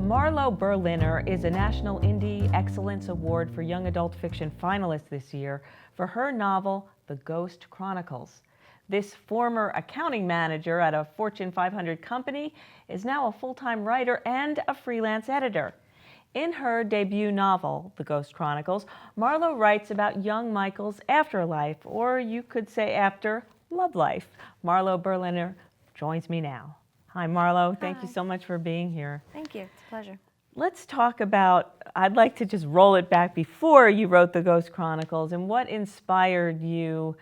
Marlo Berliner is a National Indie Excellence Award for Young Adult Fiction finalist this year for her novel, The Ghost Chronicles. This former accounting manager at a Fortune 500 company is now a full-time writer and a freelance editor. In her debut novel, The Ghost Chronicles, Marlo writes about young Michael's afterlife, or you could say after love life. Marlo Berliner joins me now. Hi, Marlo. Thank you so much for being here. Thank you. It's a pleasure. Let's talk about, I'd like to just roll it back before you wrote The Ghost Chronicles, and what inspired you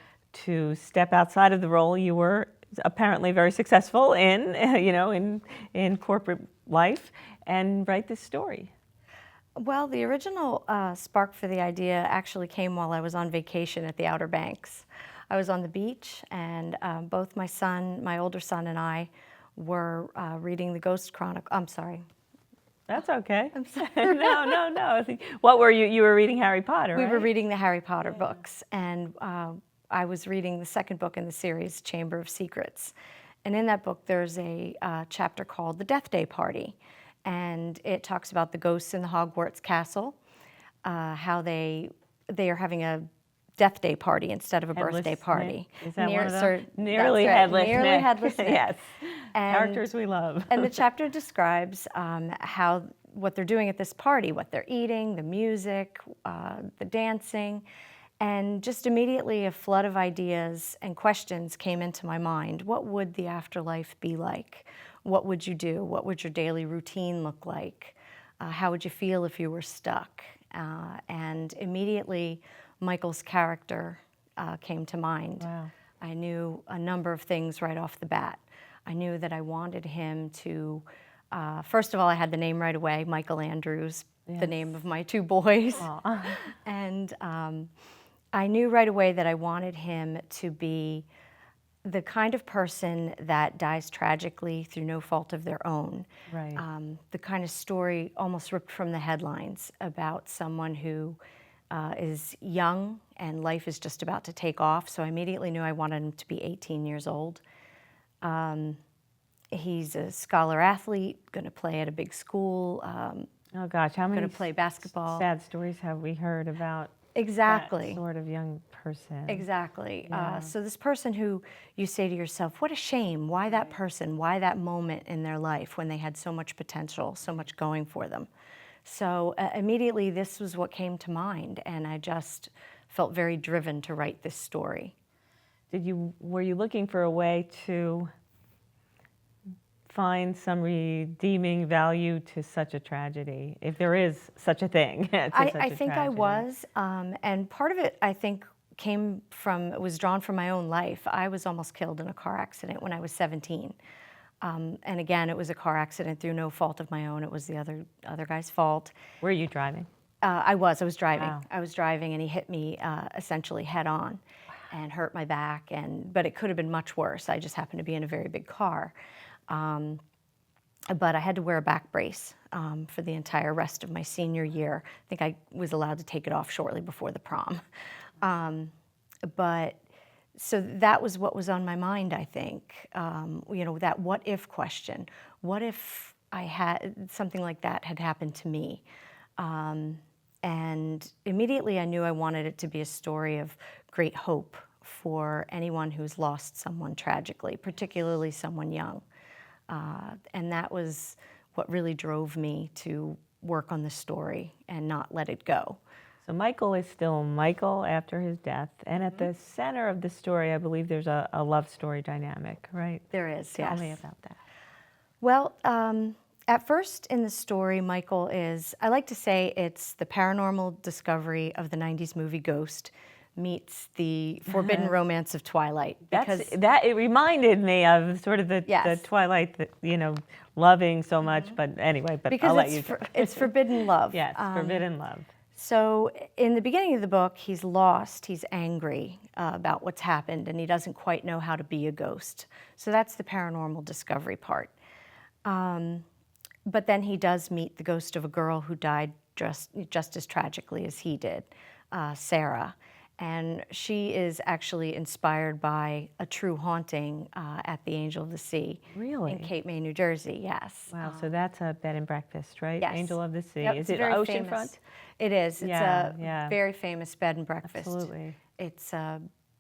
to step outside of the role you were apparently very successful in, in corporate life, and write this story. Well, the original spark for the idea actually came while I was on vacation at the Outer Banks. I was on the beach, and both my older son and I were reading The Ghost Chronicle. I'm sorry. That's okay. I'm sorry. No. What were you? You were reading Harry Potter, We right? were reading the Harry Potter books, and I was reading the second book in the series, Chamber of Secrets. And in that book, there's a chapter called The Death Day Party. And it talks about the ghosts in the Hogwarts castle, how they are having a death day party instead of a birthday party. Nick. Is that one of them? Nearly headless Nick. Nearly headless Nick. Yes, characters we love. And the chapter describes what they're doing at this party, what they're eating, the music, the dancing, and just immediately a flood of ideas and questions came into my mind. What would the afterlife be like? What would you do? What would your daily routine look like? How would you feel if you were stuck? And immediately, Michael's character came to mind. Wow. I knew a number of things right off the bat. I knew that I wanted him to, first of all, I had the name right away, Michael Andrews, the name of my two boys. And I knew right away that I wanted him to be the kind of person that dies tragically through no fault of their own. Right. The kind of story almost ripped from the headlines about someone who is young and life is just about to take off. So I immediately knew I wanted him to be 18 years old. He's a scholar athlete, going to play at a big school. Oh gosh, how many going to play basketball. Sad stories have we heard about exactly that sort of young person? Exactly. Yeah. So this person who you say to yourself, what a shame, why that person, why that moment in their life when they had so much potential, so much going for them. So immediately this was what came to mind, and I just felt very driven to write this story. Were you looking for a way to find some redeeming value to such a tragedy, if there is such a thing? I think I was, and part of it I think was drawn from my own life. I was almost killed in a car accident when I was 17. And again, it was a car accident through no fault of my own. It was the other guy's fault. Were you driving? I was driving. Wow. I was driving, and he hit me essentially head on and hurt my back. But it could have been much worse. I just happened to be in a very big car. But I had to wear a back brace for the entire rest of my senior year. I think I was allowed to take it off shortly before the prom. So that was what was on my mind, I think. That what if question. What if I had something like that had happened to me? And immediately I knew I wanted it to be a story of great hope for anyone who's lost someone tragically, particularly someone young. And that was what really drove me to work on the story and not let it go. So Michael is still Michael after his death, and at the center of the story, I believe there's a love story dynamic, right? There is, yes. Tell me about that. Well, at first in the story, Michael is, I like to say it's the paranormal discovery of the 90s movie Ghost meets the forbidden romance of Twilight. It reminded me of sort of the Twilight that, loving so much, but anyway, I'll let you. It's forbidden love. Yes, forbidden love. So in the beginning of the book, he's lost, he's angry about what's happened, and he doesn't quite know how to be a ghost. So that's the paranormal discovery part. But then he does meet the ghost of a girl who died just as tragically as he did, Sarah. And she is actually inspired by a true haunting at the Angel of the Sea Really? in Cape May, New Jersey, yes. Wow, so that's a bed and breakfast, right? Yes. Angel of the Sea. Yep, Is it's it very oceanfront? famous. It is. It's Yeah, a yeah. very famous bed and breakfast. Absolutely. It's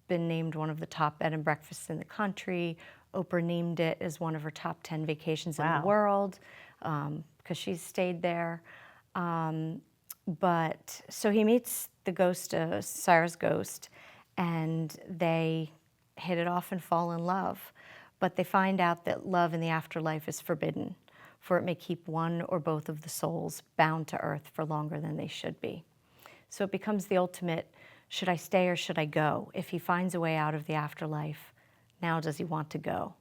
been named one of the top bed and breakfasts in the country. Oprah named it as one of her top 10 vacations in Wow. the world because she's stayed there. But so he meets the ghost, Sarah's ghost, and they hit it off and fall in love. But they find out that love in the afterlife is forbidden, for it may keep one or both of the souls bound to earth for longer than they should be. So it becomes the ultimate, should I stay or should I go? If he finds a way out of the afterlife, now does he want to go?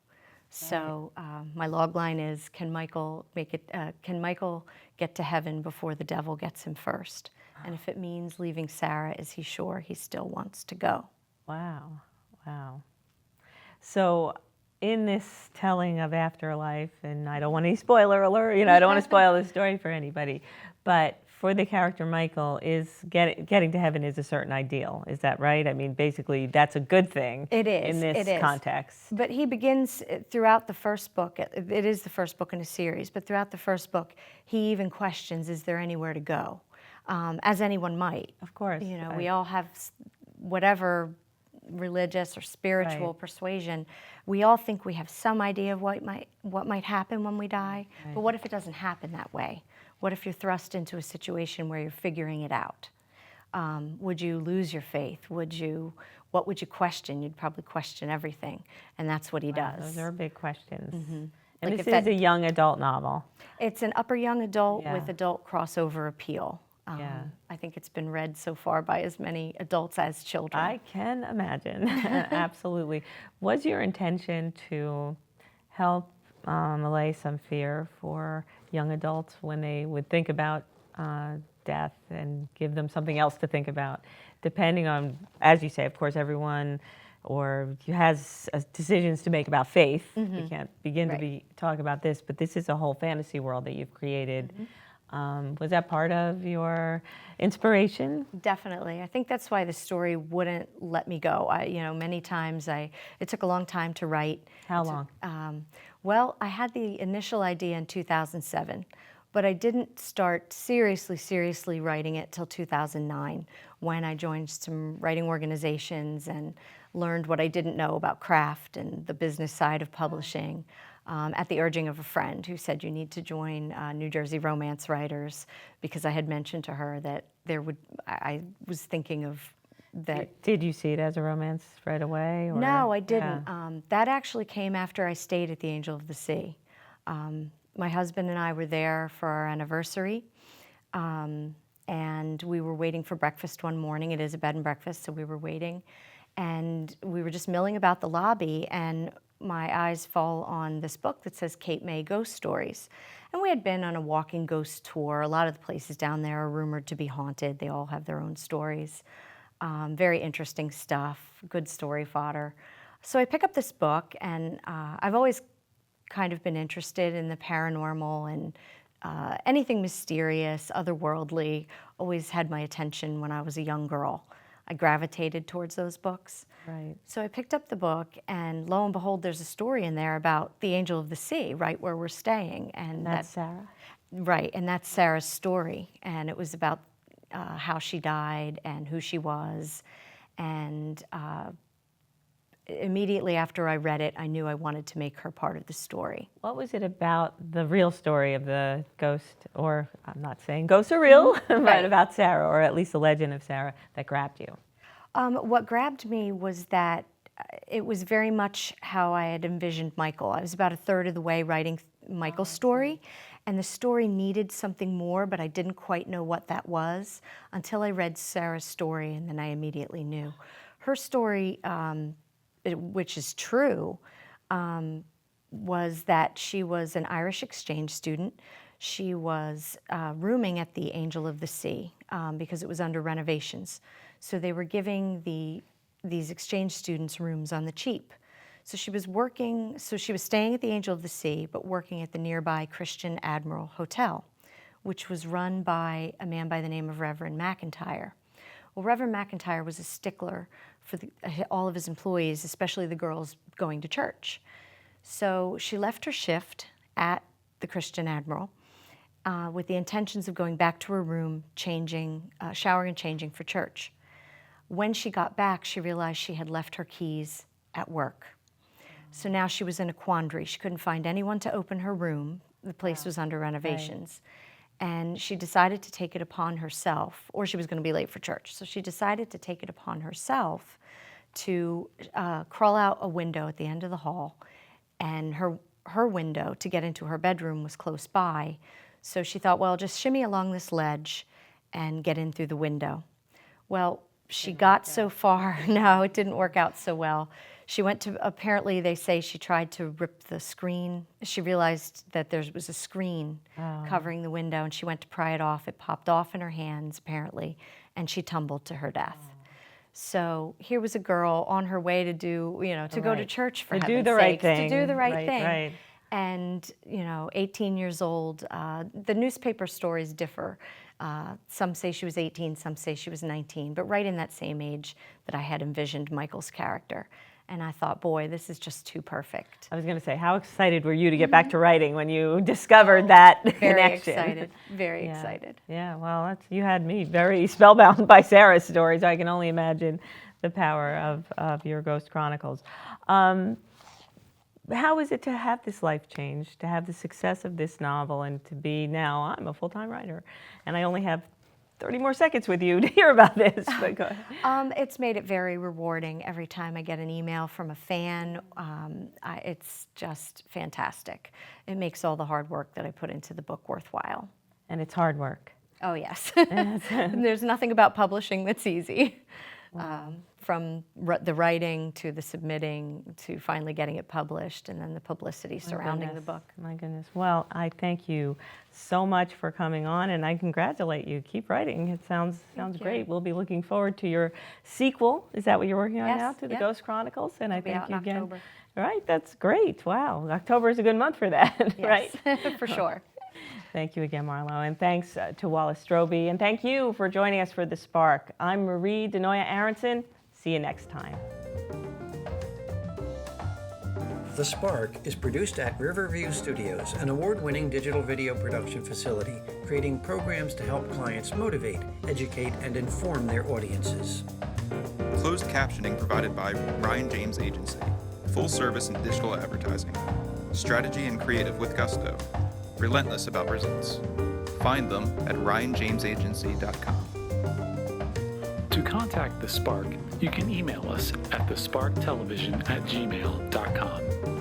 So my log line is, can Michael get to heaven before the devil gets him first? And if it means leaving Sarah, is he sure he still wants to go? Wow, wow. So in this telling of Afterlife, and I don't want any spoiler alert, I don't want to spoil the story for anybody, but for the character Michael, is getting to heaven is a certain ideal. Is that right? I mean, basically, that's a good thing. It is. In this it is. context. But he begins throughout the first book. It is the first book in a series, but throughout the first book, he even questions, is there anywhere to go? As anyone might. Of course. We all have whatever religious or spiritual persuasion. We all think we have some idea of what might happen when we die. Right. But what if it doesn't happen that way? What if you're thrust into a situation where you're figuring it out? Would you lose your faith? What would you question? You'd probably question everything, and that's what he does. Those are big questions. Mm-hmm. And Like this is a young adult novel. It's an upper young adult Yeah. with adult crossover appeal. Yeah. I think it's been read so far by as many adults as children. I can imagine. Absolutely. Was your intention to help allay some fear for young adults when they would think about death and give them something else to think about, depending on, as you say, of course, everyone has decisions to make about faith. Mm-hmm. We can't begin to talk about this, but this is a whole fantasy world that you've created. Mm-hmm. Was that part of your inspiration? Definitely. I think that's why the story wouldn't let me go. Many times it took a long time to write. How long? Well, I had the initial idea in 2007, but I didn't start seriously writing it till 2009, when I joined some writing organizations and learned what I didn't know about craft and the business side of publishing. At the urging of a friend who said, you need to join New Jersey romance writers, because I had mentioned to her that I was thinking of that. Did you see it as a romance right away? Or? No, I didn't. Yeah. That actually came after I stayed at the Angel of the Sea. My husband and I were there for our anniversary, and we were waiting for breakfast one morning. It is a bed and breakfast, so we were waiting, and we were just milling about the lobby, and my eyes fall on this book that says Cape May Ghost Stories. And we had been on a walking ghost tour. A lot of the places down there are rumored to be haunted. They all have their own stories. Very interesting stuff, good story fodder. So I pick up this book, and I've always kind of been interested in the paranormal and anything mysterious, otherworldly, always had my attention when I was a young girl. I gravitated towards those books. Right. So I picked up the book, and lo and behold, there's a story in there about the Angel of the Sea, right where we're staying. And That's Sarah? Right, and that's Sarah's story. And it was about how she died and who she was. And immediately after I read it, I knew I wanted to make her part of the story. What was it about the real story of the ghost, or I'm not saying ghosts are real, but about Sarah, or at least the legend of Sarah, that grabbed you? What grabbed me was that it was very much how I had envisioned Michael. I was about a third of the way writing Michael's story, and the story needed something more, but I didn't quite know what that was until I read Sarah's story, and then I immediately knew. Her story, which is true, was that she was an Irish exchange student. She was rooming at the Angel of the Sea because it was under renovations. So they were giving these exchange students rooms on the cheap. So she was staying at the Angel of the Sea, but working at the nearby Christian Admiral Hotel, which was run by a man by the name of Reverend McIntyre. Well, Reverend McIntyre was a stickler for all of his employees, especially the girls going to church. So she left her shift at the Christian Admiral with the intentions of going back to her room, showering and changing for church. When she got back, she realized she had left her keys at work. So now she was in a quandary. She couldn't find anyone to open her room. The place was under renovations. Right. And she decided to take it upon herself, or she was going to be late for church. So she decided to take it upon herself to crawl out a window at the end of the hall. And her window to get into her bedroom was close by. So she thought, well, just shimmy along this ledge and get in through the window. Well, she got so far. No, it didn't work out so well. She went to, apparently they say she tried to rip the screen. She realized that there was a screen covering the window, and she went to pry it off. It popped off in her hands, apparently, and she tumbled to her death. So here was a girl on her way to do, to go to church, for heaven's sakes. To do the right thing. To do the right thing. Right. And, 18 years old. The newspaper stories differ. Some say she was 18, some say she was 19, but right in that same age that I had envisioned Michael's character. And I thought, boy, this is just too perfect. I was going to say, how excited were you to get back to writing when you discovered that connection? Very excited. Yeah, well, you had me very spellbound by Sarah's stories. I can only imagine the power of your Ghost Chronicles. How is it to have this life change, to have the success of this novel, and to be now, I'm a full-time writer, and I only have 30 more seconds with you to hear about this. But go ahead. It's made it very rewarding every time I get an email from a fan. It's just fantastic. It makes all the hard work that I put into the book worthwhile. And it's hard work. Oh, yes. There's nothing about publishing that's easy. Wow. From the writing to the submitting to finally getting it published, and then the publicity surrounding the book. My goodness. Well, I thank you so much for coming on, and I congratulate you. Keep writing. It sounds great. We'll be looking forward to your sequel. Is that what you're working on now, to the Ghost Chronicles? And I thank you again. October. All right, that's great. Wow, October is a good month for that, yes, right? For sure. Thank you again, Marlo, and thanks to Wallace Strobe, and thank you for joining us for The Spark. I'm Marie Denoya Aronson. See you next time. The Spark is produced at Riverview Studios, an award-winning digital video production facility, creating programs to help clients motivate, educate, and inform their audiences. Closed captioning provided by Ryan James Agency. Full service in digital advertising. Strategy and creative with gusto. Relentless about results. Find them at ryanjamesagency.com. To contact The Spark, you can email us at thesparktelevision@gmail.com.